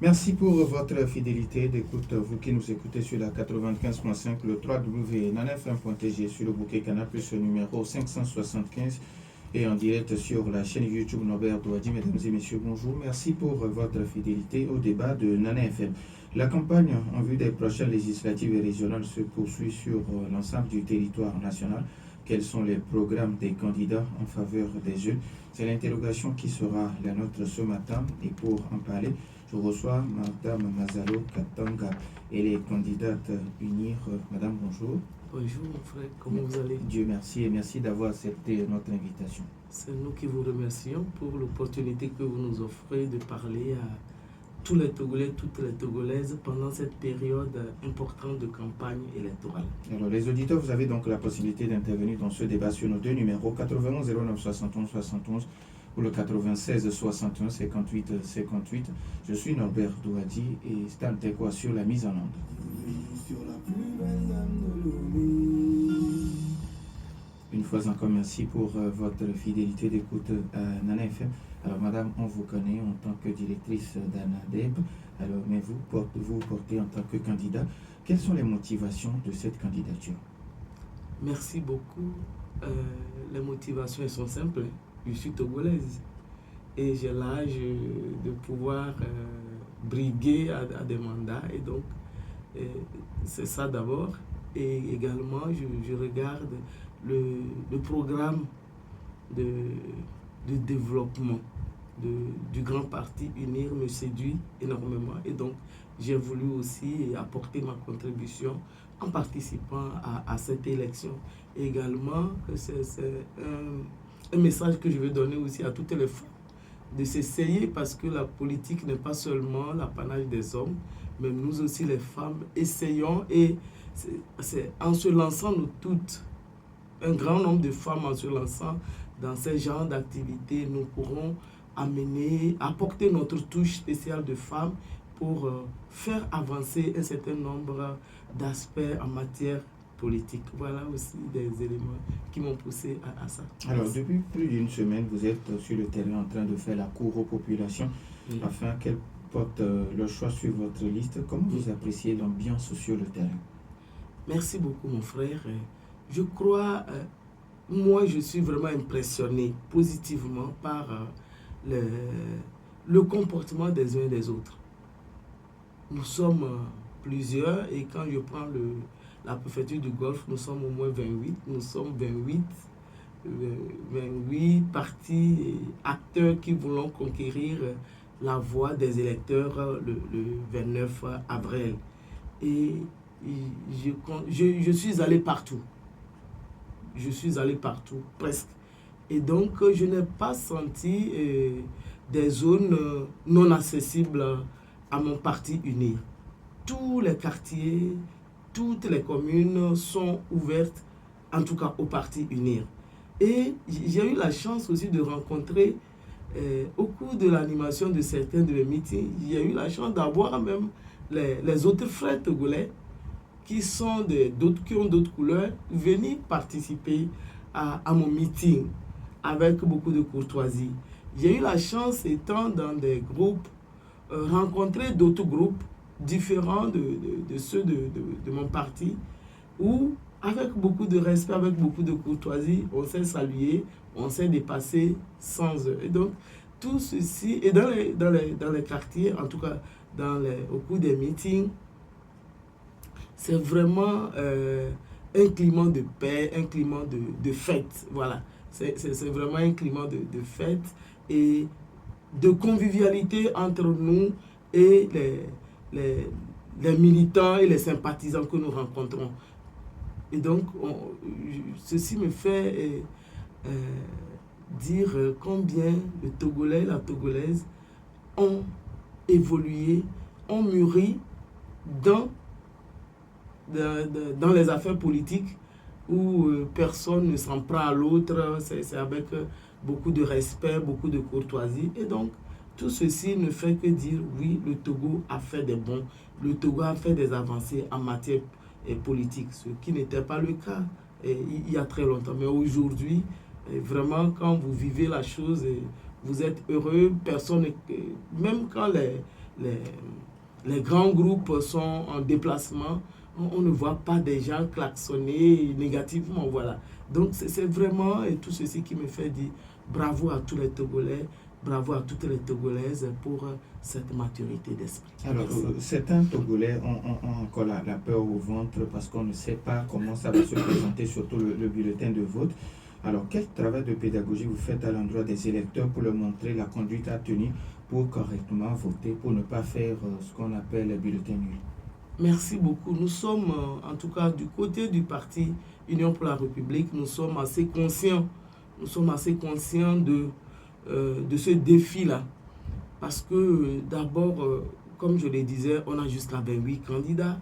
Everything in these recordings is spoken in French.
Merci pour votre fidélité d'écoute, vous qui nous écoutez sur la 95.5, le www.nanfm.tg, sur le bouquet Canal Plus numéro 575 et en direct sur la chaîne YouTube Norbert Douadi. Mesdames et messieurs, bonjour. Merci pour votre fidélité au débat de Nana FM. La campagne en vue des prochaines législatives et régionales se poursuit sur l'ensemble du territoire national. Quels sont les programmes des candidats en faveur des jeunes? C'est l'interrogation qui sera la nôtre ce matin. Et pour en parler, je reçois Madame Mazalo Katanga. Elle est candidate UNIR. Madame, bonjour. Bonjour mon frère, comment vous allez? Dieu merci et merci d'avoir accepté notre invitation. C'est nous qui vous remercions pour l'opportunité que vous nous offrez de parler à tous les Togolais, toutes les Togolaises pendant cette période importante de campagne électorale. Alors les auditeurs, vous avez donc la possibilité d'intervenir dans ce débat sur nos deux numéros 91 09 71 71 ou le 96 61 58 58. Je suis Norbert Douadi et Stan Tekwa sur la mise en onde. Une fois encore, merci pour votre fidélité d'écoute à Nana FM. Alors, madame, on vous connaît en tant que directrice d'ANADEB. Alors, mais vous portez en tant que candidat. Quelles sont les motivations de cette candidature? Merci beaucoup. Les motivations elles sont simples. Je suis togolaise et j'ai l'âge de pouvoir briguer à des mandats. Et donc, c'est ça d'abord. Et également, je regarde le programme de développement du grand parti UNIR me séduit énormément. Et donc, j'ai voulu aussi apporter ma contribution en participant à cette élection. Et également, c'est un message que je veux donner aussi à toutes les femmes, de s'essayer parce que la politique n'est pas seulement l'apanage des hommes, mais nous aussi les femmes essayons et c'est en se lançant nous toutes, un grand nombre de femmes en se lançant dans ce genre d'activité, nous pourrons apporter notre touche spéciale de femmes pour faire avancer un certain nombre d'aspects en matière politique. Voilà aussi des éléments qui m'ont poussé à ça. Alors, depuis plus d'une semaine, vous êtes sur le terrain en train de faire la cour aux populations afin qu'elles portent leur choix sur votre liste. Comment vous appréciez l'ambiance sur le terrain? Merci beaucoup, mon frère. Je crois, moi, je suis vraiment impressionné positivement par le comportement des uns et des autres. Nous sommes plusieurs et quand je prends la préfecture du Golfe, nous sommes au moins 28. Nous sommes 28 partis et acteurs qui voulons conquérir la voix des électeurs le 29 avril. Et je suis allé partout. Je suis allé partout, presque. Et donc, je n'ai pas senti des zones non accessibles à mon parti UNIR. Tous les quartiers, toutes les communes sont ouvertes, en tout cas au parti UNIR. Et j'ai eu la chance aussi de rencontrer, au cours de l'animation de certains de mes meetings, j'ai eu la chance d'avoir même les autres frères togolais qui ont d'autres couleurs, venir participer à mon meeting avec beaucoup de courtoisie. J'ai eu la chance, étant dans des groupes, rencontrer d'autres groupes différents de ceux de mon parti, où avec beaucoup de respect, avec beaucoup de courtoisie, on s'est salué, on s'est dépassé sans eux. Et donc, tout ceci, et dans les quartiers, en tout cas au cours des meetings, c'est vraiment un climat de paix, un climat de fête. Voilà, c'est vraiment un climat de fête et de convivialité entre nous et les militants et les sympathisants que nous rencontrons. Et donc, ceci me fait dire combien le Togolais et la Togolaise ont évolué, ont mûri dans les affaires politiques où personne ne s'en prend à l'autre, c'est avec beaucoup de respect, beaucoup de courtoisie. Et donc, tout ceci ne fait que dire, oui, le Togo a fait des bons, le Togo a fait des avancées en matière politique, ce qui n'était pas le cas il y a très longtemps. Mais aujourd'hui, vraiment, quand vous vivez la chose, vous êtes heureux, personne, même quand les grands groupes sont en déplacement, on ne voit pas des gens klaxonner négativement, voilà. Donc c'est vraiment tout ceci qui me fait dire bravo à tous les Togolais, bravo à toutes les Togolaises pour cette maturité d'esprit. Alors, certains Togolais ont encore la peur au ventre parce qu'on ne sait pas comment ça va se présenter, surtout le bulletin de vote. Alors, quel travail de pédagogie vous faites à l'endroit des électeurs pour leur montrer la conduite à tenir pour correctement voter, pour ne pas faire ce qu'on appelle le bulletin nul? Merci beaucoup. Nous sommes, en tout cas, du côté du parti Union pour la République, nous sommes assez conscients de ce défi-là. Parce que d'abord, comme je le disais, on a jusqu'à 28 candidats,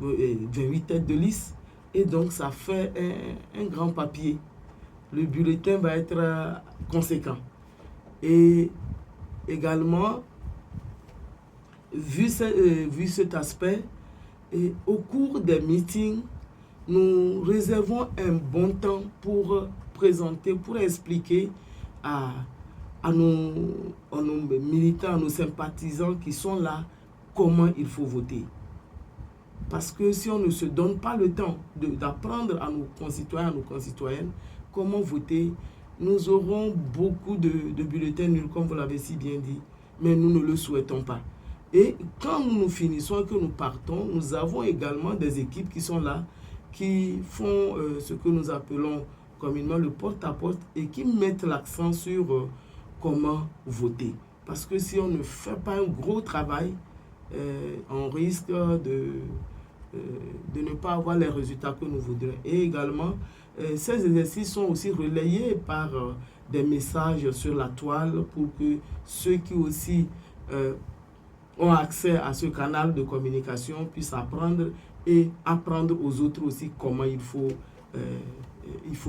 28 têtes de liste, et donc ça fait un grand papier. Le bulletin va être conséquent. Et également, vu cet aspect, et au cours des meetings, nous réservons un bon temps pour présenter, pour expliquer à nos militants, à nos sympathisants qui sont là, comment il faut voter. Parce que si on ne se donne pas le temps d'apprendre à nos concitoyens, à nos concitoyennes, comment voter, nous aurons beaucoup de bulletins nuls, comme vous l'avez si bien dit, mais nous ne le souhaitons pas. Et quand nous finissons et que nous partons, nous avons également des équipes qui sont là, qui font ce que nous appelons communément le porte-à-porte et qui mettent l'accent sur comment voter. Parce que si on ne fait pas un gros travail, on risque de ne pas avoir les résultats que nous voudrions. Et également, ces exercices sont aussi relayés par des messages sur la toile pour que ceux qui aussi ont accès à ce canal de communication puissent apprendre et apprendre aux autres aussi comment il faut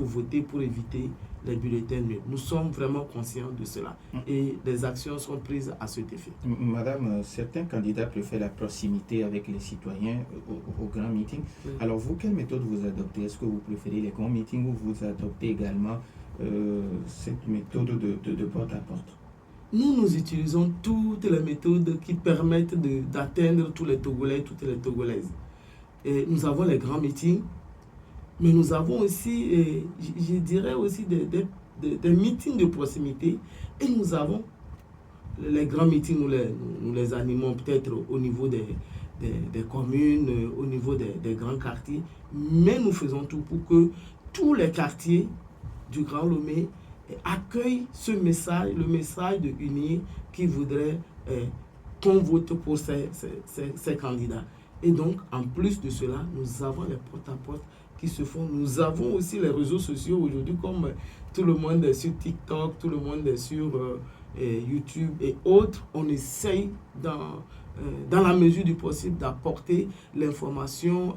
voter pour éviter les bulletins nuls. Nous sommes vraiment conscients de cela et des actions sont prises à cet effet. Madame, certains candidats préfèrent la proximité avec les citoyens au grand meeting. Oui. Alors vous, quelle méthode vous adoptez? Est-ce que vous préférez les grands meetings ou vous adoptez également cette méthode de porte-à-porte? Nous utilisons toutes les méthodes qui permettent d'atteindre tous les Togolais, toutes les Togolaises. Et nous avons les grands meetings, mais nous avons aussi, je dirais aussi, des meetings de proximité. Et nous avons les grands meetings, nous les animons peut-être au niveau des communes, au niveau des grands quartiers. Mais nous faisons tout pour que tous les quartiers du Grand Lomé accueillent ce message, le message de UNIR qui voudrait qu'on vote pour ces candidats. Et donc, en plus de cela, nous avons les porte-à-porte qui se font. Nous avons aussi les réseaux sociaux aujourd'hui, comme tout le monde est sur TikTok, tout le monde est sur YouTube et autres. On essaye dans la mesure du possible d'apporter l'information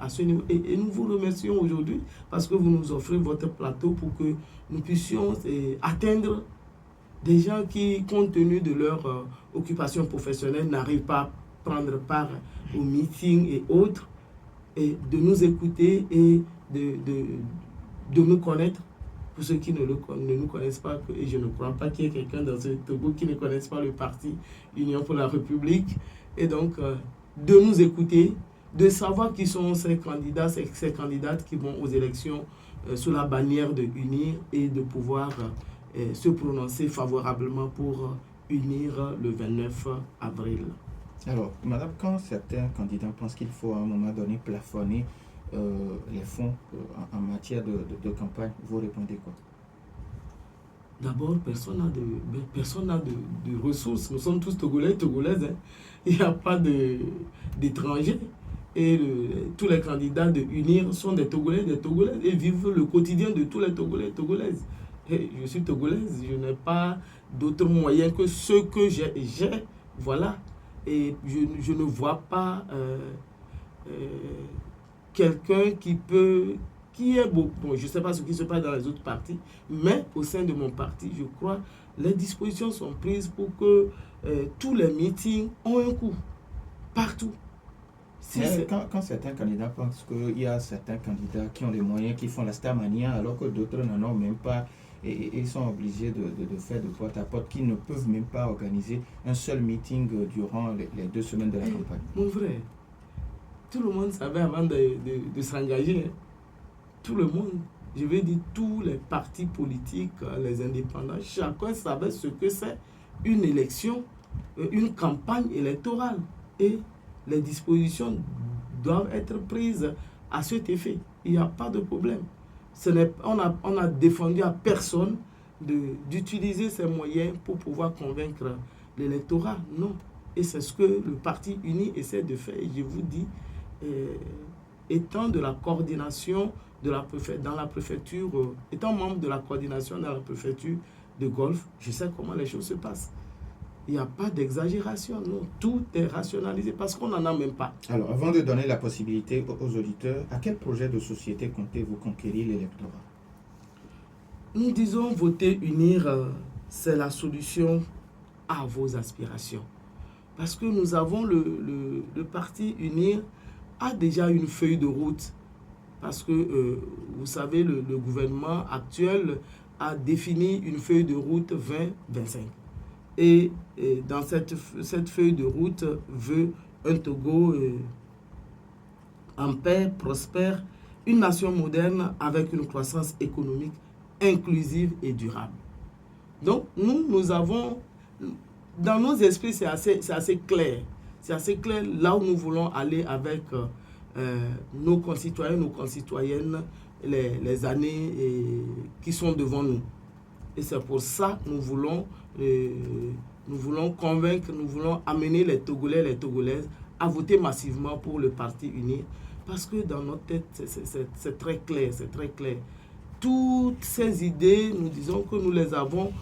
à ce niveau. Et nous vous remercions aujourd'hui parce que vous nous offrez votre plateau pour que nous puissions atteindre des gens qui, compte tenu de leur occupation professionnelle, n'arrivent pas à prendre part aux meetings et autres, et de nous écouter et de nous connaître. Pour ceux qui ne nous connaissent pas, et je ne crois pas qu'il y ait quelqu'un dans ce Togo qui ne connaisse pas le parti Union pour la République, et donc de nous écouter, de savoir qui sont ces candidats, ces candidates qui vont aux élections sous la bannière de UNIR et de pouvoir se prononcer favorablement pour UNIR le 29 avril. Alors, madame, quand certains candidats pensent qu'il faut à un moment donné plafonner les fonds en matière de campagne, vous répondez quoi? D'abord, personne n'a de ressources. Nous sommes tous Togolais, Togolaises. Hein. Il n'y a pas d'étrangers. Et tous les candidats de UNIR sont des Togolais, des Togolaises et vivent le quotidien de tous les Togolais et Togolaises. Et je suis Togolaise, je n'ai pas d'autres moyens que ceux que j'ai. Voilà. Et je ne vois pas quelqu'un qui est beau. Bon, je ne sais pas ce qui se passe dans les autres partis, mais au sein de mon parti, je crois, les dispositions sont prises pour que tous les meetings ont un coût, partout. Quand certains candidats pensent qu'il y a certains candidats qui ont les moyens, qui font la starmania, alors que d'autres n'en ont même pas, et ils sont obligés de faire de porte à porte, qui ne peuvent même pas organiser un seul meeting durant les 2 semaines de la campagne. Mon frère, tout le monde savait avant de s'engager. Hein. Tout le monde, je veux dire tous les partis politiques, les indépendants, chacun savait ce que c'est une élection, une campagne électorale. Et les dispositions doivent être prises à cet effet. Il n'y a pas de problème. On a défendu à personne d'utiliser ces moyens pour pouvoir convaincre l'électorat. Non. Et c'est ce que le Parti uni essaie de faire. Et je vous dis, étant de la coordination dans la préfecture, étant membre de la coordination dans la préfecture de Golfe, je sais comment les choses se passent. Il n'y a pas d'exagération, non. Tout est rationalisé parce qu'on n'en a même pas. Alors, avant de donner la possibilité aux auditeurs, à quel projet de société comptez-vous conquérir l'électorat? Nous disons voter, unir, c'est la solution à vos aspirations. Parce que nous avons le Parti Unir a déjà une feuille de route. Parce que, vous savez, le gouvernement actuel a défini une feuille de route 2025. Et dans cette feuille de route veut un Togo en paix, prospère, une nation moderne avec une croissance économique inclusive et durable. Donc, nous avons, dans nos esprits, c'est assez clair. C'est assez clair là où nous voulons aller avec nos concitoyens, nos concitoyennes, les années qui sont devant nous. Et c'est pour ça que nous voulons convaincre, nous voulons amener les Togolais, les Togolaises à voter massivement pour le Parti uni. Parce que dans notre tête, c'est très clair, c'est très clair. Toutes ces idées, nous disons que nous les avons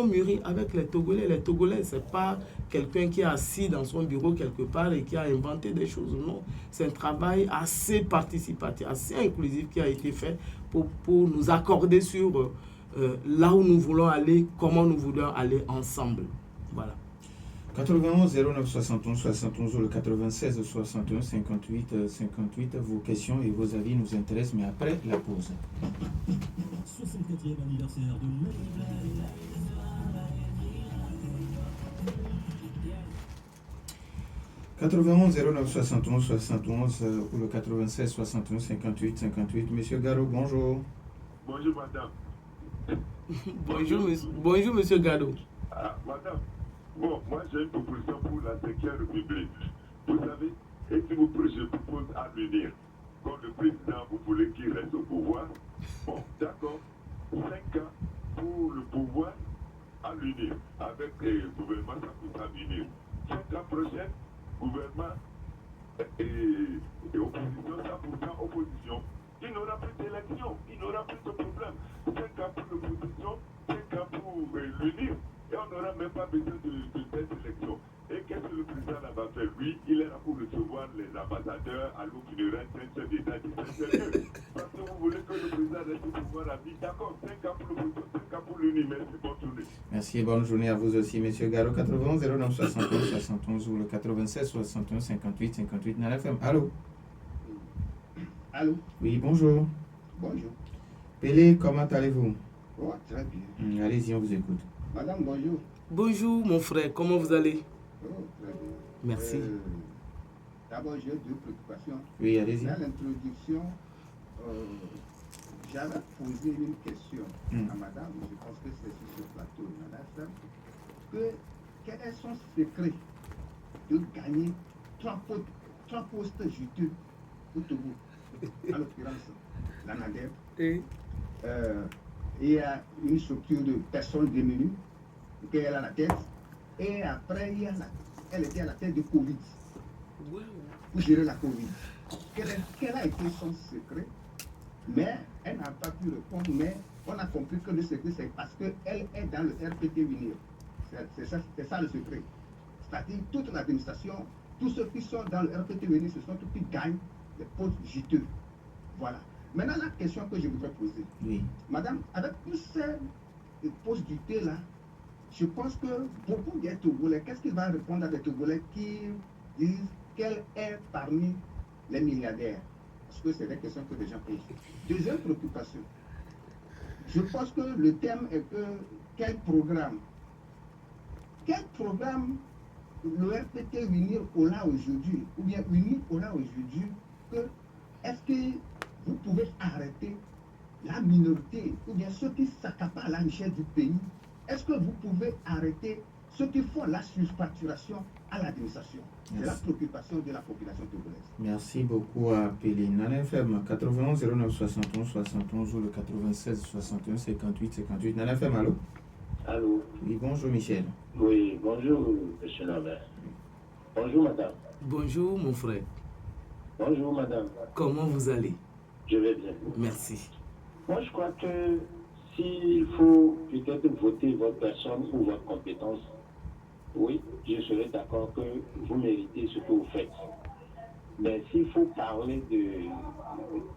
mûries avec les Togolais. Les Togolais, ce n'est pas quelqu'un qui est assis dans son bureau quelque part et qui a inventé des choses. Non, c'est un travail assez participatif, assez inclusif qui a été fait pour nous accorder sur là où nous voulons aller, comment nous voulons aller ensemble. Voilà. 91 09 71 71 ou le 96 61 58 58. Vos questions et vos avis nous intéressent, mais après la pause. 64e anniversaire de 91 09 71 71 ou le 96 61 58 58. Monsieur Garo, bonjour. Bonjour madame. Bonjour monsieur Gado. Madame, bon, moi j'ai une proposition pour la 5e République. Vous savez, et si je propose à venir, comme le président, vous voulez qu'il reste au pouvoir, bon, d'accord, 5 ans pour le pouvoir à l'unir, avec le gouvernement, ça peut s'unir. 5 ans prochains, gouvernement et opposition, 100% opposition. Il n'aura plus d'élection, il n'aura plus de problème. 5 ans pour l'opposition, 5 ans pour l'unir, et on n'aura même pas besoin de cette élection. Et qu'est-ce que le président va faire? Lui, il est là pour recevoir les ambassadeurs à l'eau funéraire, chef d'État, c'est mieux. Parce que vous voulez que le président reste au pouvoir à vie. D'accord, 5 ans pour l'opposition, 5 ans pour l'unir, merci, bonne journée. Merci et bonne journée à vous aussi, monsieur Garo. 91 09 71 71 ou le 96 61 58 58. Nana FM. Allô? Allô? Oui, bonjour. Bonjour. Pélé, comment allez-vous? Oh, très bien. Allez-y, on vous écoute. Madame, bonjour. Bonjour mon frère, comment vous allez? Oh, très bien. Merci. D'abord, j'ai 2 préoccupations. Oui, allez-y. Dans l'introduction, j'avais posé une question à madame, je pense que c'est sur ce plateau, madame, que quel est son secret de gagner 3 postes juteux au Togo? En l'occurrence, la NADEP. Il y a une structure de personnes démunies qu'elle a à la tête. Et après, elle était à la tête du Covid. Pour gérer la Covid. Quel a été son secret? Mais elle n'a pas pu répondre, mais on a compris que le secret, c'est parce qu'elle est dans le RPT Unir. C'est ça le secret. C'est-à-dire toute l'administration, tous ceux qui sont dans le RPT Unir, ce sont tous qui gagnent des postes juteux. Voilà. Maintenant, la question que je voudrais poser. Oui. Madame, avec tous ces postes juteux là, je pense que beaucoup des Togolais, qu'est-ce qu'il va répondre à des Togolais qui disent qu'elle est parmi les milliardaires? Parce que c'est des questions que les gens posent. Deuxième préoccupation. Je pense que le thème est que quel programme le RPT unir Ola aujourd'hui, ou bien unir Ola aujourd'hui, que est-ce que vous pouvez arrêter la minorité, ou bien ceux qui s'accaparent la richesse du pays? Est-ce que vous pouvez arrêter ceux qui font la surfacturation à l'administration? C'est la préoccupation de la population togolaise. Merci beaucoup à Pélé. Nana FM 91 09 71 71 ou le 96 61 58 58. Nana FM, allô? Allô? Oui, bonjour Michel. Oui, bonjour, monsieur Lambert. Bonjour, madame. Bonjour, mon frère. Bonjour, madame. Comment vous allez? Je vais bien. Merci. Moi, je crois que s'il faut peut-être voter votre personne ou votre compétence, oui, je serais d'accord que vous méritez ce que vous faites. Mais s'il faut parler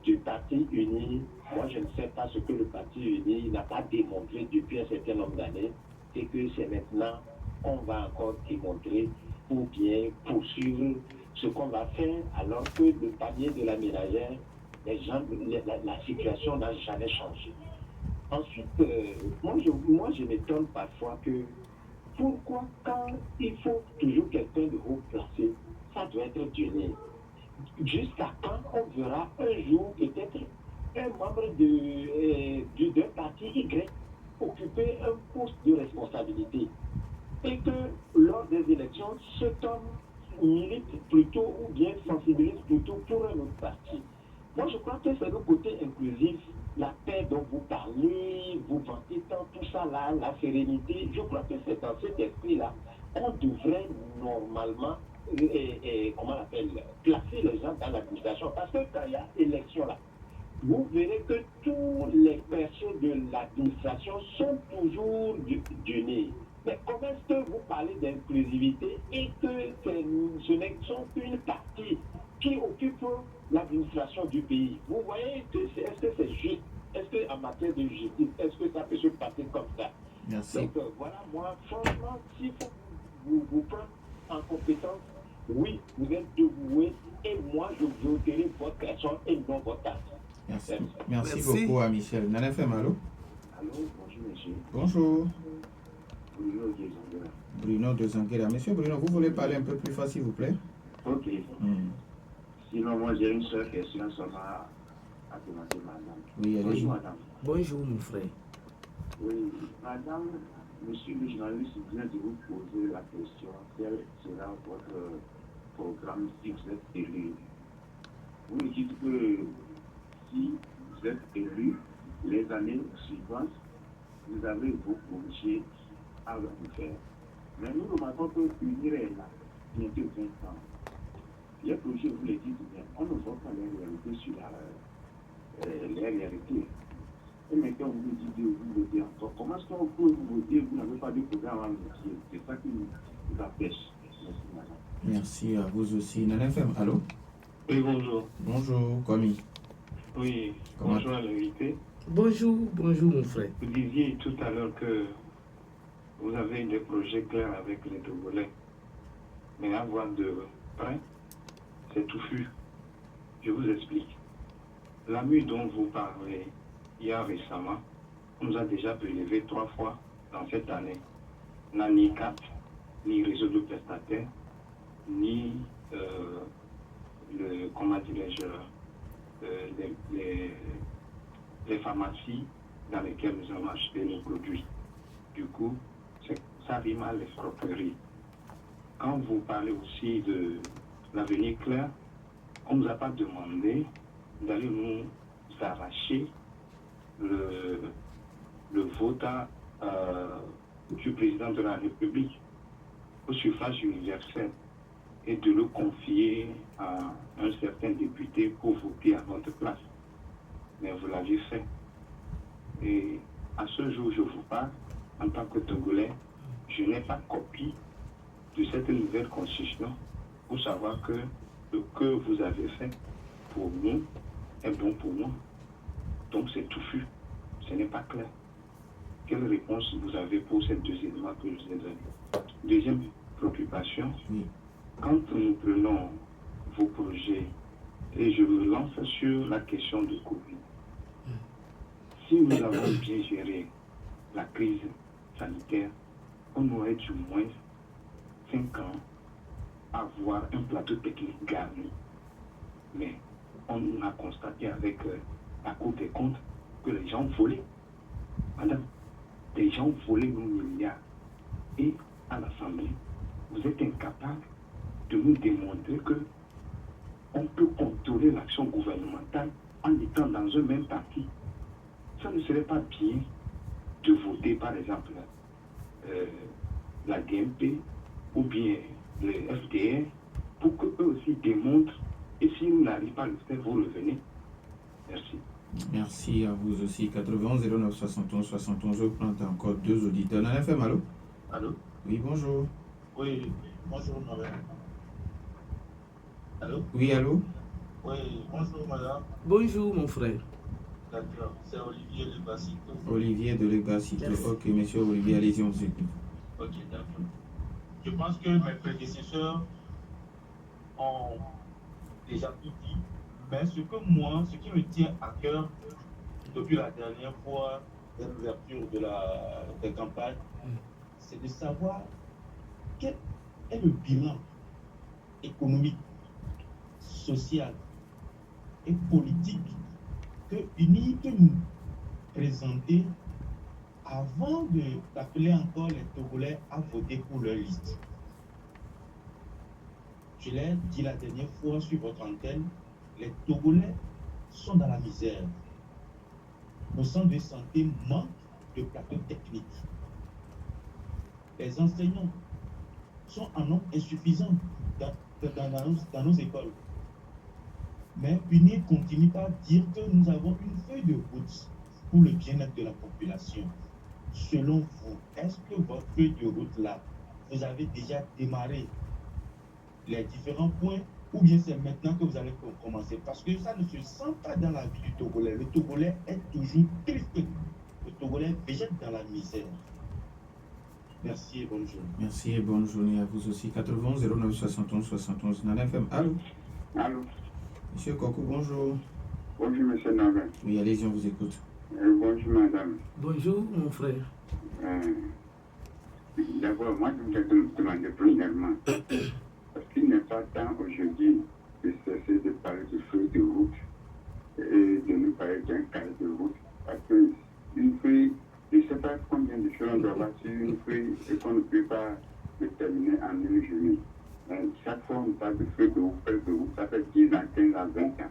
du parti uni, moi je ne sais pas ce que le parti uni n'a pas démontré depuis un certain nombre d'années et que c'est maintenant qu'on va encore démontrer ou bien poursuivre ce qu'on va faire alors que le panier de la ménagère, la situation n'a jamais changé. Ensuite, moi je m'étonne parfois que pourquoi quand il faut toujours quelqu'un de haut placé, ça doit être donné. Jusqu'à quand on verra un jour peut-être un membre d'un parti Y occuper un poste de responsabilité et que lors des élections, cet homme milite plutôt ou bien sensibilise plutôt pour un autre parti. Moi, je crois que c'est le côté inclusif, la paix dont vous parlez, vous vantez tant, tout ça là, la sérénité. Je crois que c'est dans cet esprit-là qu'on devrait normalement, comment on appelle, placer les gens dans l'administration. Parce que quand il y a élection là, vous verrez que toutes les personnes de l'administration sont toujours d'unis. Mais comment est-ce que vous parlez d'inclusivité et que ce ne sont qu'une partie qui occupe l'administration du pays? Vous voyez que est-ce que c'est juste? Est-ce qu'en matière de justice, est-ce que ça peut se passer comme ça? Merci. Donc voilà, moi, franchement, s'il faut vous prendre en compétence, oui, vous êtes dévoué et moi, je voterai votre personne et non votre parti. Merci beaucoup à Michel. Nana FM, allô? Allô, bonjour monsieur. Bonjour. Bruno de Zanguera. Bruno de Zanguera. Monsieur Bruno, vous voulez parler un peu plus fort, s'il vous plaît? Ok. Sinon, moi, j'ai une seule question seulement à demander, madame. Oui, allez-y. Bonjour, madame. Bonjour, mon frère. Oui, madame, monsieur le journaliste vient de vous poser la question quel sera votre programme si vous êtes élu. Vous me dites que si vous êtes élu, les années suivantes, vous avez vos projets à le faire. Mais nous remarquons que l'unir est là, bientôt 20 ans. Les projets, vous les dites bien, on ne voit pas les réalités sur les réalités. Et maintenant, vous me dites de vous voter encore. Comment est-ce qu'on peut vous voter? Vous n'avez pas de programme à voter. C'est ça qui nous empêche. Merci, madame. Merci à vous aussi. Nana FM, allô? Oui, bonjour. Bonjour, Komi. Oui, Comment? bonjour à l'invité. Bonjour, mon frère. Vous disiez tout à l'heure que vous avez des projets clairs avec les Togolais. Mais à voir de près, c'est touffu. Je vous explique. La mue dont vous parlez hier récemment, on nous a déjà prélevé 3 fois dans cette année. N'a ni cap, ni réseau de prestataires, ni comment dirais-je, les pharmacies dans lesquelles nous avons acheté nos produits. Du coup, ça rime à l'escroquerie. Quand vous parlez aussi de l'avenir clair, on ne nous a pas demandé d'aller nous arracher le vote du président de la République au suffrage universel et de le confier à un certain député pour voter à notre place. Mais vous l'avez fait. Et à ce jour, je vous parle, en tant que Togolais, je n'ai pas copie de cette nouvelle constitution pour savoir que ce que vous avez fait pour nous est bon pour moi. Donc c'est touffu. Ce n'est pas clair. Quelle réponse vous avez pour ces 2 éléments que je vous ai donnés? Deuxième préoccupation, quand nous prenons vos projets, et je me lance sur la question de Covid, si nous avons bien géré la crise sanitaire, on aurait du moins 5 ans à avoir un plateau technique garni. Mais on a constaté avec la Cour des comptes que les gens volaient. Madame, les gens volaient nos milliards. Et à l'Assemblée, vous êtes incapable de nous démontrer que on peut contrôler l'action gouvernementale en étant dans un même parti. Ça ne serait pas bien de voter, par exemple, la DMP ou bien le FDR pour qu'eux aussi démontrent. Et si nous n'arrivons pas à le faire, vous revenez. Merci. Merci à vous aussi. 91 09 71 71. Je prends encore 2 auditeurs. Nana FM, allô? Allô? Oui, bonjour. Oui, bonjour madame. Allô? Oui, allô? Oui, bonjour madame. Bonjour mon frère. D'accord, c'est Olivier Lebasito. Olivier de Lebasito. Ok, monsieur Olivier, allez-y, on vous écoute. Ok, d'accord. Je pense que mes prédécesseurs ont déjà tout dit, mais ce qui me tient à cœur depuis la dernière fois de l'ouverture des campagnes, c'est de savoir quel est le bilan économique, social et politique que UNI peut nous présenter avant d'appeler encore les Togolais à voter pour leur liste. Je l'ai dit la dernière fois sur votre antenne, les Togolais sont dans la misère. Nos centres de santé manquent de plateaux techniques. Les enseignants sont en nombre insuffisant dans nos écoles. Mais UNI continue par dire que nous avons une feuille de route pour le bien-être de la population. Selon vous, est-ce que votre feuille de route-là, vous avez déjà démarré les différents points ou bien c'est maintenant que vous allez commencer? Parce que ça ne se sent pas dans la vie du Togolais. Le Togolais est toujours triste. Le Togolais végète dans la misère. Merci et bonne journée. Merci et bonne journée à vous aussi. 91 09 71 71. Nana FM, allô? Allô? Monsieur Koko, bonjour. Bonjour, monsieur Naven. Oui, allez-y, on vous écoute. Bonjour, madame. Bonjour mon frère. D'abord, moi, je voudrais te demander premièrement, parce qu'il n'est pas temps aujourd'hui de cesser de parler de feuille de route et de nous parler d'un cahier de route. Parce qu'une feuille, je ne sais pas combien de choses on doit avoir sur une feuille et qu'on ne peut pas le terminer en une journée. Chaque fois on parle de feuille de route, ça fait 10 ans, 15 ans, 20 ans.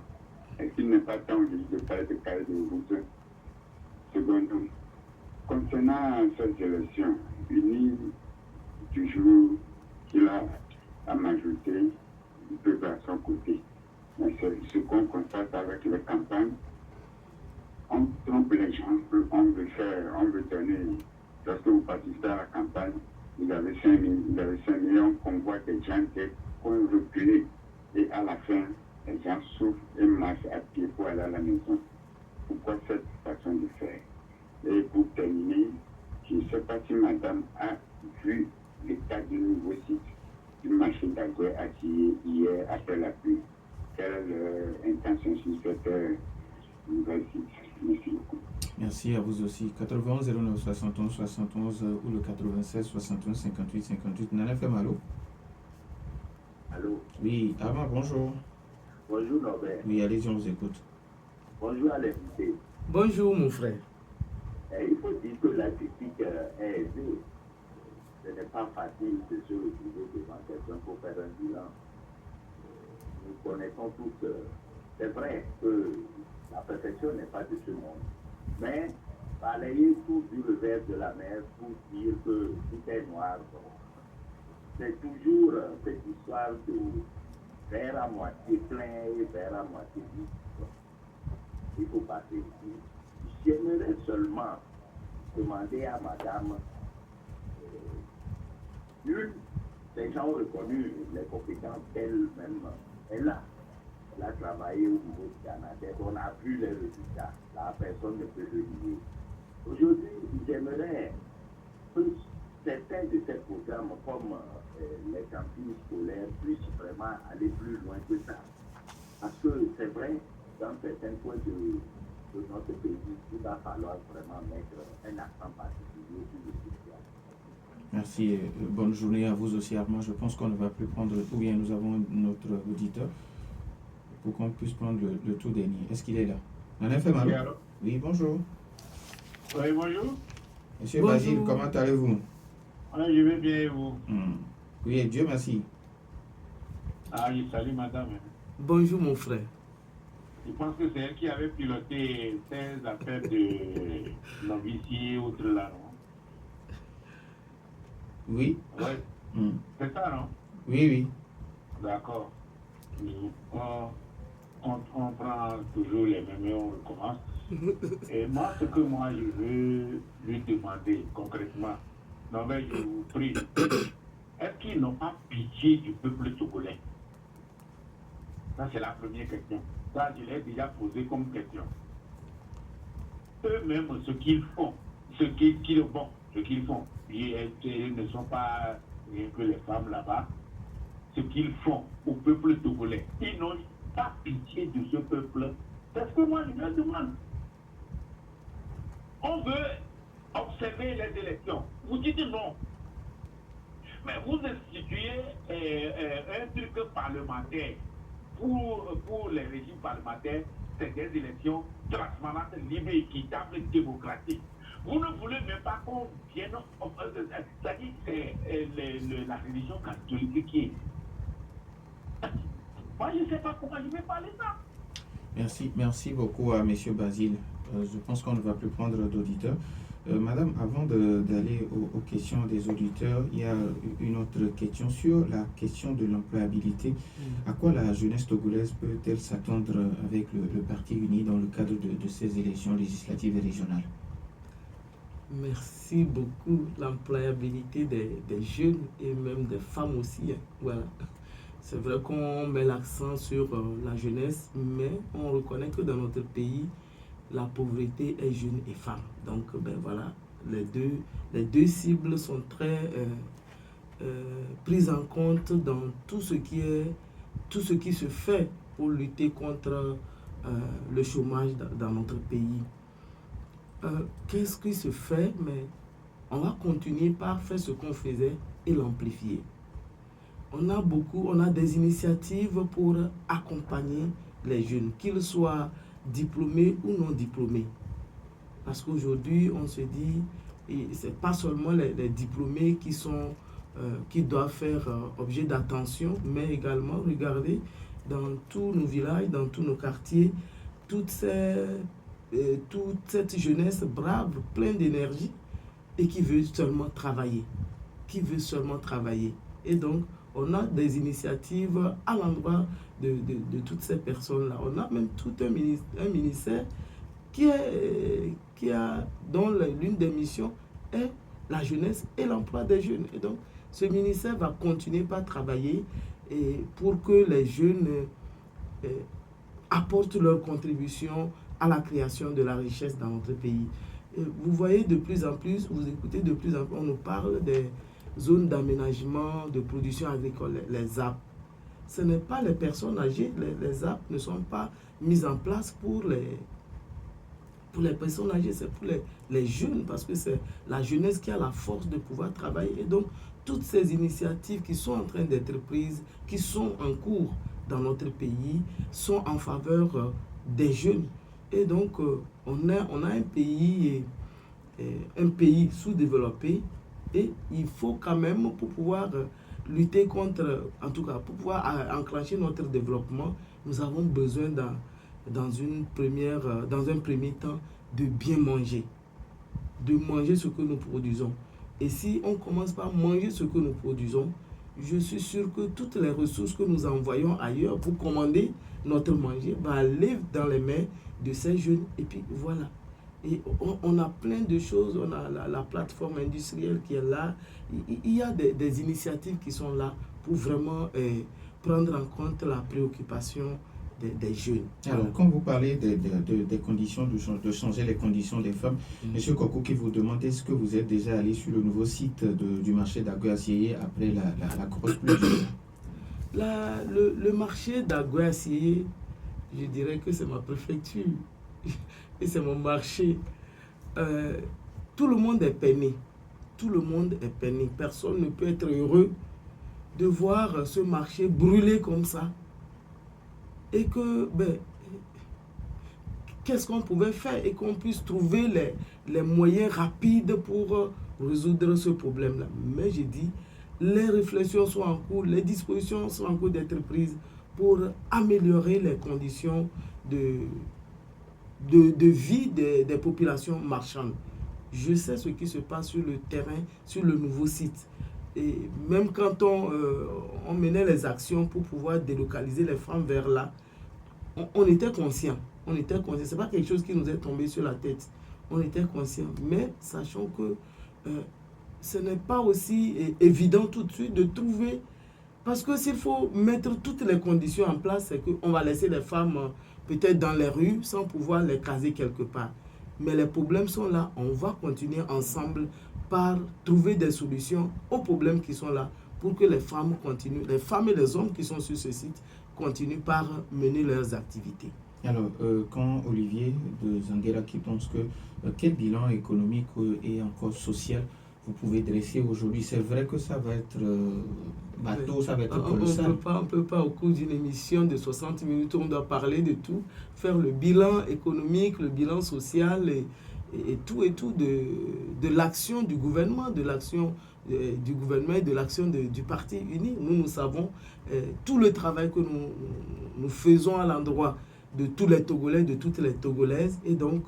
Est-ce qu'il n'est pas temps aujourd'hui de parler de cahier de route? Secondo, concernant cette élection, UNI, toujours qu'il a la majorité du peuple à son côté. Mais c'est ce qu'on constate avec les campagnes. On trompe les gens, on veut donner. Lorsque vous participez à la campagne, vous avez 5 millions, on voit des gens qui ont reculé. Et à la fin, les gens souffrent et marchent à pied pour aller à la maison. Pourquoi cette façon de faire? Et pour terminer, je ne sais pas si madame a vu l'état du nouveau site du marché d'Agoué acquis hier après la pluie. Quelle est l'intention sur cette nouvelle site? Merci beaucoup. Merci à vous aussi. 91 09 71 71 ou le 96 61 58 58. Nana FM, allô? Allô? Oui, Armand, bonjour. Bonjour Norbert. Oui, allez-y, on vous écoute. Bonjour à l'invité. Bonjour mon frère. Il faut dire que la critique est aisée. Ce n'est pas facile de se retrouver devant quelqu'un pour faire un bilan. Nous connaissons tous, c'est vrai que la perfection n'est pas de ce monde. Mais balayer tout du revers de la mer pour dire que tout est noir, c'est toujours cette histoire de verre à moitié plein et verre à moitié vide. Il faut passer ici. J'aimerais seulement demander à madame, les gens ont reconnu les compétences qu'elle-même elle a. Elle a travaillé au niveau du Canada, on a vu les résultats. La personne ne peut le nier. Aujourd'hui, j'aimerais que certains de ces programmes, comme les cantines scolaires, puissent vraiment aller plus loin que ça. Parce que c'est vrai, dans certains points de notre pays, il va falloir vraiment mettre un accent particulier sur le social. Merci. Bonne journée à vous aussi, Armand. Je pense qu'on ne va plus prendre, ou bien nous avons notre auditeur pour qu'on puisse prendre le tout dernier. Est-ce qu'il est là? Nana FM, allô? Oui, allô? Oui, bonjour. Oui, bonjour. Monsieur Bonjour. Basile, comment allez-vous? Je vais bien et vous? Oui, Dieu merci. Je salue madame. Bonjour mon frère. Je pense que c'est elle qui avait piloté ces affaires de novicier outre là, non? Oui. Oui. C'est ça, non? Oui, oui. D'accord. On prend toujours les mêmes et on recommence. Et moi, ce que moi je veux lui demander concrètement, non mais je vous prie, est-ce qu'ils n'ont pas pitié du peuple togolais? Ça, c'est la première question. Ça, je l'ai déjà posé comme question. Eux-mêmes, ce qu'ils font, ce qu'ils font, ils ne sont pas rien que les femmes là-bas, ce qu'ils font au peuple togolais, ils n'ont pas pitié de ce peuple. C'est ce que moi, je me demande. On veut observer les élections. Vous dites non. Mais vous instituez un truc parlementaire pour les régimes parlementaires, c'est des élections transparentes, libres, équitables, démocratiques. Vous ne voulez même pas qu'on vienne, c'est-à-dire c'est la religion catholique qui est. Moi, je ne sais pas comment je vais parler ça. Merci beaucoup à M. Basile. Je pense qu'on ne va plus prendre d'auditeurs. Madame, avant d'aller aux questions des auditeurs, il y a une autre question sur la question de l'employabilité. À quoi la jeunesse togolaise peut-elle s'attendre avec le Parti uni dans le cadre de ces élections législatives et régionales? Merci beaucoup. L'employabilité des jeunes et même des femmes aussi. Voilà. C'est vrai qu'on met l'accent sur la jeunesse, mais on reconnaît que dans notre pays, la pauvreté est jeune et femme. Donc, voilà, les deux cibles sont très prises en compte dans tout ce qui se fait pour lutter contre le chômage dans notre pays. Qu'est-ce qui se fait? Mais on va continuer par faire ce qu'on faisait et l'amplifier. On a des initiatives pour accompagner les jeunes, qu'ils soient diplômés ou non diplômés. Parce qu'aujourd'hui, on se dit, ce n'est pas seulement les diplômés qui doivent faire objet d'attention, mais également, regardez, dans tous nos villages, dans tous nos quartiers, toute cette jeunesse brave, pleine d'énergie, et qui veut seulement travailler. Et donc, on a des initiatives à l'endroit de toutes ces personnes-là. On a même tout un ministère dont l'une des missions est la jeunesse et l'emploi des jeunes. Et donc, ce ministère va continuer par travailler pour que les jeunes apportent leur contribution à la création de la richesse dans notre pays. Vous voyez de plus en plus, vous écoutez de plus en plus, on nous parle des zones d'aménagement de production agricole, les ZAP. Ce n'est pas les personnes âgées, les ZAP ne sont pas mises en place pour les personnes âgées, c'est pour les jeunes, parce que c'est la jeunesse qui a la force de pouvoir travailler. Et donc, toutes ces initiatives qui sont en train d'être prises, qui sont en cours dans notre pays, sont en faveur des jeunes. Et donc, on a un pays sous-développé, et il faut quand même, pour pouvoir lutter contre, en tout cas, pour pouvoir enclencher notre développement, nous avons besoin dans un premier temps de bien manger, de manger ce que nous produisons. Et si on commence par manger ce que nous produisons, je suis sûr que toutes les ressources que nous envoyons ailleurs pour commander notre manger va aller dans les mains de ces jeunes. Et puis voilà. Et on a plein de choses, on a la plateforme industrielle qui est là. Il y a des initiatives qui sont là pour vraiment prendre en compte la préoccupation des jeunes. Alors, quand vous parlez des conditions, de changer les conditions des femmes, M. Koko qui vous demande, est-ce que vous êtes déjà allé sur le nouveau site du marché d'Agué-Assieye après la grosse pluie? Le marché d'Agué-Assieye, je dirais que c'est ma préfecture. et c'est mon marché. Tout le monde est peiné. Tout le monde est peiné. Personne ne peut être heureux de voir ce marché brûler comme ça. Et que, qu'est-ce qu'on pouvait faire et qu'on puisse trouver les moyens rapides pour résoudre ce problème-là. Mais j'ai dit, les réflexions sont en cours, les dispositions sont en cours d'être prises pour améliorer les conditions de vie des populations marchandes. Je sais ce qui se passe sur le terrain, sur le nouveau site. Et même quand on menait les actions pour pouvoir délocaliser les femmes vers là, on était conscient. On était conscient. Ce n'est pas quelque chose qui nous est tombé sur la tête. On était conscient. Mais sachant que ce n'est pas aussi évident tout de suite de trouver. Parce que s'il faut mettre toutes les conditions en place, c'est qu'on va laisser les femmes peut-être dans les rues sans pouvoir les caser quelque part. Mais les problèmes sont là. On va continuer ensemble par trouver des solutions aux problèmes qui sont là pour que les femmes continuent, les femmes et les hommes qui sont sur ce site continuent par mener leurs activités. Alors, quand Olivier de Zanguera qui pense que quel bilan économique et encore social vous pouvez dresser aujourd'hui? C'est vrai que ça va être bateau, ça va être colossal. On ne peut pas, au cours d'une émission de 60 minutes, on doit parler de tout, faire le bilan économique, le bilan social et tout de l'action du gouvernement, et de l'action du Parti uni. Nous savons tout le travail que nous faisons à l'endroit de tous les Togolais, de toutes les Togolaises. Et donc,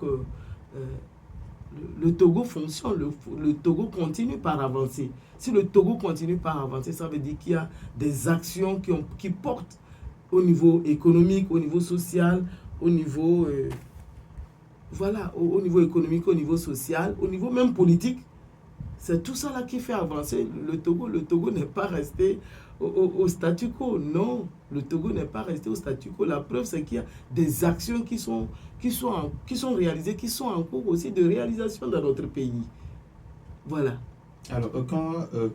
le Togo fonctionne, le Togo continue par avancer. Si le Togo continue par avancer, ça veut dire qu'il y a des actions qui portent au niveau économique, au niveau social, au niveau, au niveau économique, au niveau social, au niveau même politique. C'est tout ça là qui fait avancer le Togo. Le Togo n'est pas resté au statu quo. Non, le Togo n'est pas resté au statu quo. La preuve, c'est qu'il y a des actions qui sont réalisées, qui sont en cours aussi de réalisation dans notre pays. Voilà. Alors,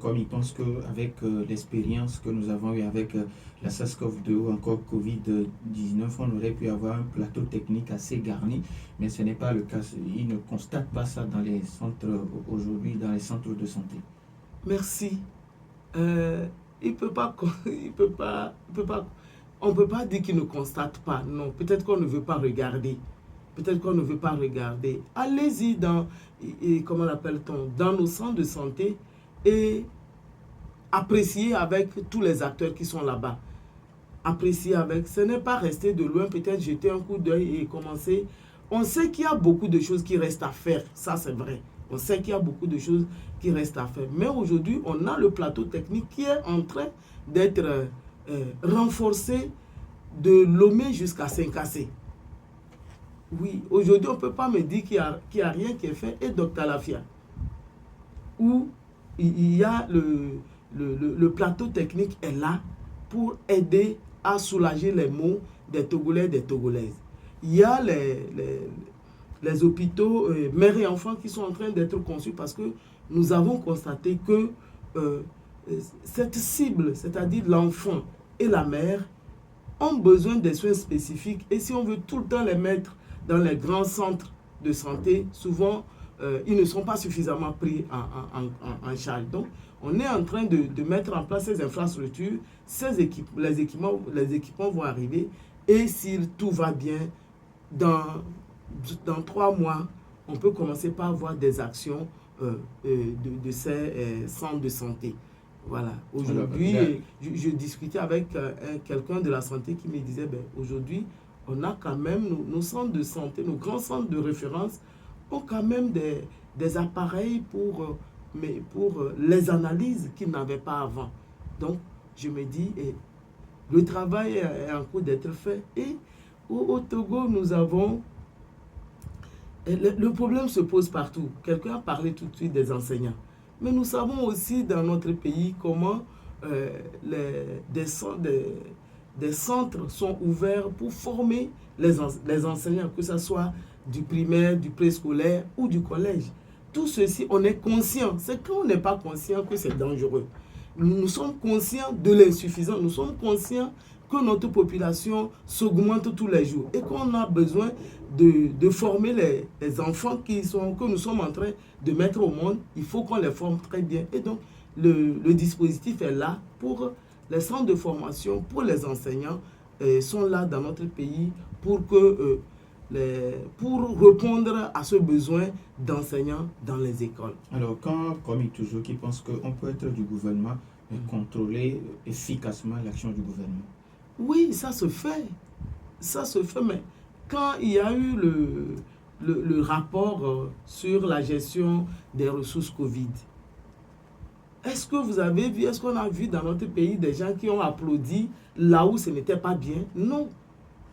comme il pense qu'avec l'expérience que nous avons eue avec la SARS-CoV-2 ou encore COVID-19, on aurait pu avoir un plateau technique assez garni, mais ce n'est pas le cas. Il ne constate pas ça dans les centres aujourd'hui, dans les centres de santé. Merci. On peut pas dire qu'il ne constate pas. Non, peut-être qu'on ne veut pas regarder. Allez-y dans nos centres de santé et appréciez avec tous les acteurs qui sont là-bas. Ce n'est pas rester de loin, peut-être jeter un coup d'œil et commencer. On sait qu'il y a beaucoup de choses qui restent à faire, ça c'est vrai. On sait qu'il y a beaucoup de choses qui restent à faire. Mais aujourd'hui, on a le plateau technique qui est en train d'être renforcé de Lomé jusqu'à Saint-Cassé. Oui, aujourd'hui, on ne peut pas me dire qu'il n'y a rien qui est fait. Et Dr Lafia, où il y a le plateau technique est là pour aider à soulager les maux des Togolais et des Togolaises. Il y a les hôpitaux mères et enfants qui sont en train d'être conçus parce que nous avons constaté que cette cible, c'est-à-dire l'enfant et la mère, ont besoin des soins spécifiques. Et si on veut tout le temps les mettre dans les grands centres de santé, souvent, ils ne sont pas suffisamment pris en charge. Donc, on est en train de mettre en place ces infrastructures, les équipements vont arriver. Et si tout va bien, dans 3 mois, on peut commencer par avoir des actions de ces centres de santé. Voilà. Aujourd'hui, je discutais avec quelqu'un de la santé qui me disait, aujourd'hui, on a quand même nos centres de santé, nos grands centres de référence ont quand même des appareils pour les analyses qu'ils n'avaient pas avant. Donc, je me dis, le travail est en cours d'être fait. Et au Togo, nous avons... Le problème se pose partout. Quelqu'un a parlé tout de suite des enseignants. Mais nous savons aussi dans notre pays comment des centres sont ouverts pour former les enseignants, que ce soit du primaire, du préscolaire ou du collège. Tout ceci, on est conscient. C'est quand on n'est pas conscient que c'est dangereux. Nous sommes conscients de l'insuffisance. Nous sommes conscients que notre population s'augmente tous les jours et qu'on a besoin de former les enfants que nous sommes en train de mettre au monde. Il faut qu'on les forme très bien. Et donc, le dispositif est là pour les centres de formation, pour les enseignants, sont là dans notre pays pour répondre à ce besoin d'enseignants dans les écoles. Alors, quand, comme il toujours, qui pense qu'on peut être du gouvernement et contrôler efficacement l'action du gouvernement? Oui, ça se fait. Ça se fait, mais quand il y a eu le rapport sur la gestion des ressources Covid, est-ce que vous avez vu, est-ce qu'on a vu dans notre pays des gens qui ont applaudi là où ce n'était pas bien? Non.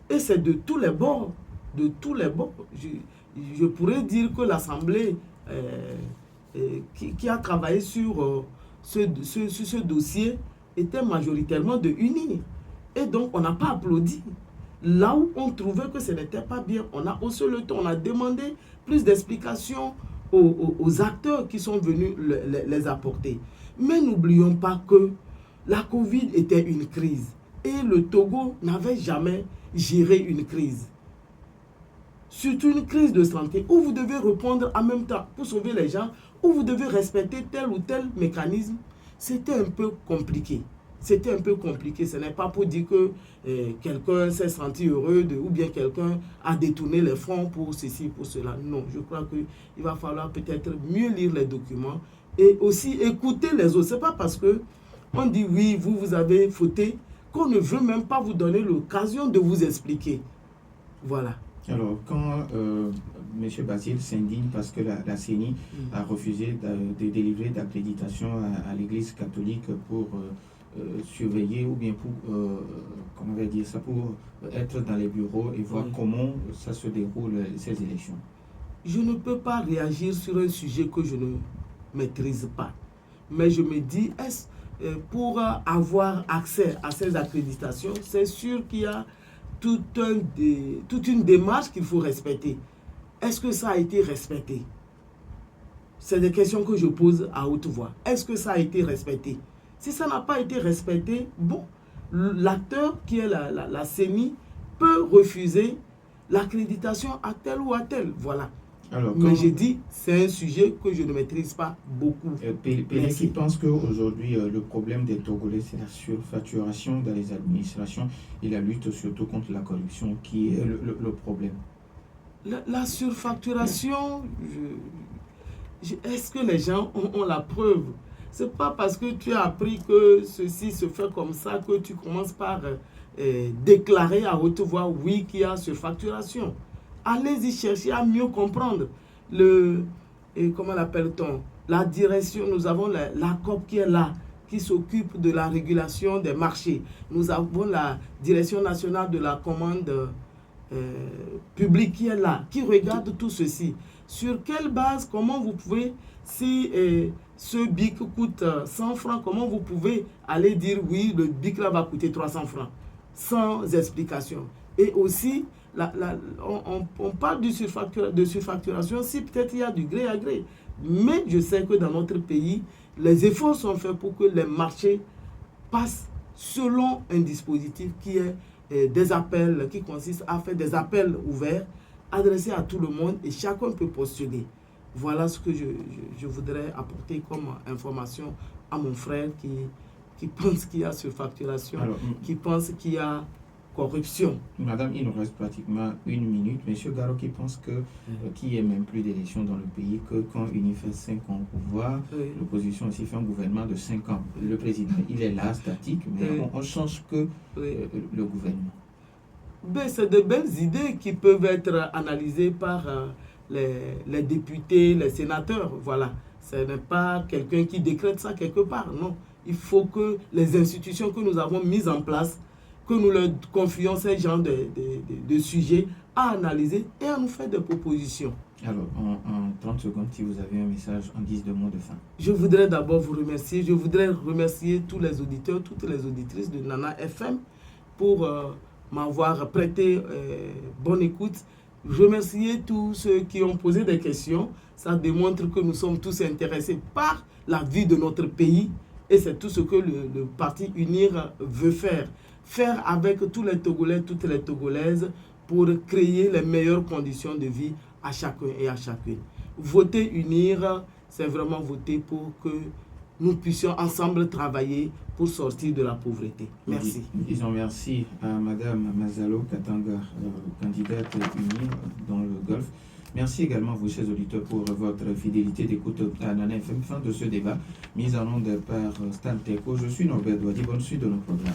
Et c'est de tous les bords. De tous les bords. Je pourrais dire que l'Assemblée qui a travaillé sur ce dossier était majoritairement de unir. Et donc, on n'a pas applaudi. Là où on trouvait que ce n'était pas bien, on a haussé le ton, on a demandé plus d'explications aux acteurs qui sont venus les apporter. Mais n'oublions pas que la Covid était une crise et le Togo n'avait jamais géré une crise. Surtout une crise de santé où vous devez répondre en même temps pour sauver les gens, où vous devez respecter tel ou tel mécanisme. C'était un peu compliqué. C'était un peu compliqué. Ce n'est pas pour dire que quelqu'un s'est senti heureux ou bien quelqu'un a détourné les fonds pour ceci, pour cela. Non, je crois qu'il va falloir peut-être mieux lire les documents et aussi écouter les autres. Ce n'est pas parce qu'on dit oui, vous avez fauté, qu'on ne veut même pas vous donner l'occasion de vous expliquer. Voilà. Alors, quand M. Basile s'indigne parce que la CENI a refusé de délivrer d'accréditation à l'Église catholique pour surveiller ou bien pour, comment on va dire ça, pour être dans les bureaux et voir comment ça se déroule, ces élections. Je ne peux pas réagir sur un sujet que je ne maîtrise pas. Mais je me dis, pour avoir accès à ces accréditations, c'est sûr qu'il y a toute une démarche qu'il faut respecter. Est-ce que ça a été respecté? C'est des questions que je pose à haute voix. Est-ce que ça a été respecté? Si ça n'a pas été respecté, bon, l'acteur qui est la CENI peut refuser l'accréditation à tel ou à tel. Voilà. Alors, mais j'ai dit, c'est un sujet que je ne maîtrise pas beaucoup. Pélé qui pense qu'aujourd'hui, le problème des Togolais, c'est la surfacturation dans les administrations et la lutte surtout contre la corruption qui est le problème. La surfacturation, est-ce que les gens ont la preuve? C'est pas parce que tu as appris que ceci se fait comme ça que tu commences par déclarer à haute voix oui qu'il y a surfacturation. Allez-y chercher à mieux comprendre comment l'appelle-t-on? La direction, nous avons la COP qui est là, qui s'occupe de la régulation des marchés. Nous avons la direction nationale de la commande publique qui est là, qui regarde tout ceci. Sur quelle base, comment vous pouvez, si ce bic coûte 100 francs, comment vous pouvez aller dire oui, le bic là va coûter 300 francs, sans explication. Et aussi, on parle de surfacturation si peut-être il y a du gré à gré. Mais je sais que dans notre pays, les efforts sont faits pour que les marchés passent selon un dispositif qui est des appels, qui consiste à faire des appels ouverts, adressés à tout le monde et chacun peut postuler. Voilà ce que je voudrais apporter comme information à mon frère qui pense qu'il y a surfacturation, qui pense qu'il y a corruption. Madame, il nous reste pratiquement 1 minute. Monsieur Garo qui pense qu'il n'y ait même plus d'élections dans le pays, que quand UNI fait 5 ans au pouvoir, l'opposition aussi fait un gouvernement de 5 ans. Le président, il est là, statique, mais on ne change que le gouvernement. Ben, c'est de belles idées qui peuvent être analysées par les députés, les sénateurs. Voilà. Ce n'est pas quelqu'un qui décrète ça quelque part, non. Il faut que les institutions que nous avons mises en place, que nous leur confions ces genres de sujets à analyser et à nous faire des propositions. Alors, en 30 secondes, si vous avez un message en guise de mot de fin. Je voudrais d'abord vous remercier. Je voudrais remercier tous les auditeurs, toutes les auditrices de Nana FM pour m'avoir prêté bonne écoute. Remercier tous ceux qui ont posé des questions. Ça démontre que nous sommes tous intéressés par la vie de notre pays et c'est tout ce que le parti UNIR veut faire. faire avec tous les Togolais, toutes les Togolaises pour créer les meilleures conditions de vie à chacun et à chacune. Voter unir, c'est vraiment voter pour que nous puissions ensemble travailler pour sortir de la pauvreté. Merci. Disons merci à Madame Mazalo Katanga, candidate unie dans le Golfe. Merci également à vous, chers auditeurs, pour votre fidélité d'écoute à Nana FM. Fin de ce débat, mise en onde par Stan Teko. Je suis Norbert Douadi. Bonne suite de nos programmes.